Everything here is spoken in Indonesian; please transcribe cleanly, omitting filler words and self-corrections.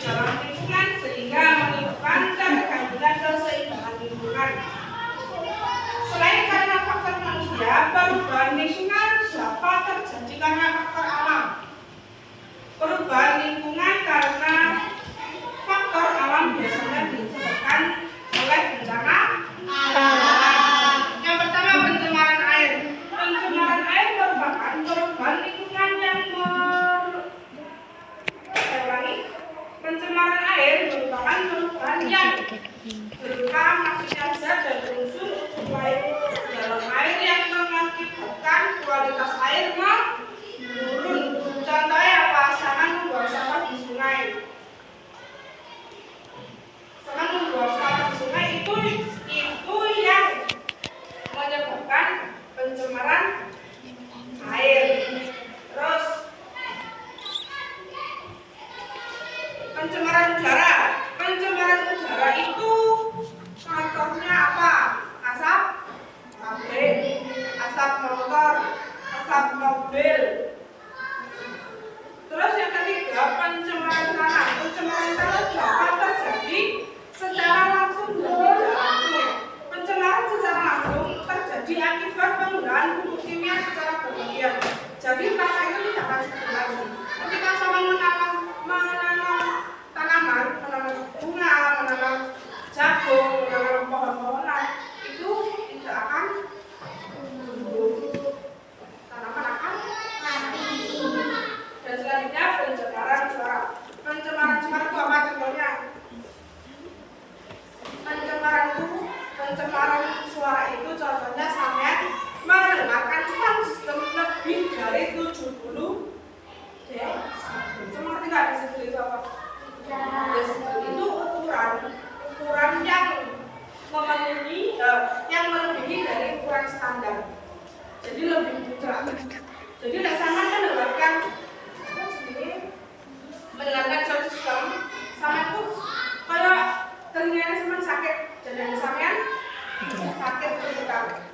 dalam lingkungan sehingga menyebabkan ketergantungan keseimbangan lingkungan. Selain karena faktor manusia, perubahan lingkungan dapat terjadi karena faktor alam. Perubahan lingkungan karena faktor alam biasanya disebabkan oleh bencana alam. Yang pertama, pencemaran air. Pencemaran air merupakan perubahan lingkungan yang pencemaran air merupakan perubahan yang berupa masuknya zat dan unsur dalam air yang mengakibatkan kualitas air menurun. Contohnya apa? Sama membuang sampah di sungai. Sama membuang sampah di sungai itu yang menyebabkan pencemaran air. Terus pencemaran udara. Pencemaran udara itu faktornya apa? Asap pabrik, asap motor, asap mobil. Terus yang ketiga, pencemaran tanah. Pencemaran tanah dapat terjadi secara langsung dan tidak langsung. Pencemaran secara langsung terjadi akibat penggunaan pupuk kimia secara berlebihan. Jadi tanah itu tidak akan subur. Ketika sama menanam tanaman, menanam bunga, menanam jagung, menanam pohon-pohonan, itu tidak akan tumbuh. Tanaman akan mati. Dan selanjutnya pencemaran suara. Pencemaran suara itu apa contohnya? Pencemaran suara itu contohnya sampai mendengarkan sound system lebih dari 70 Seperti nggak desibel itu apa? Desibel itu ukuran yang melebihi dari ukuran standar. Jadi lebih muncrat. Jadi sama mendengarkan sound system sama itu kalau telinganya sama sakit, jadi sampean sakit terbuka.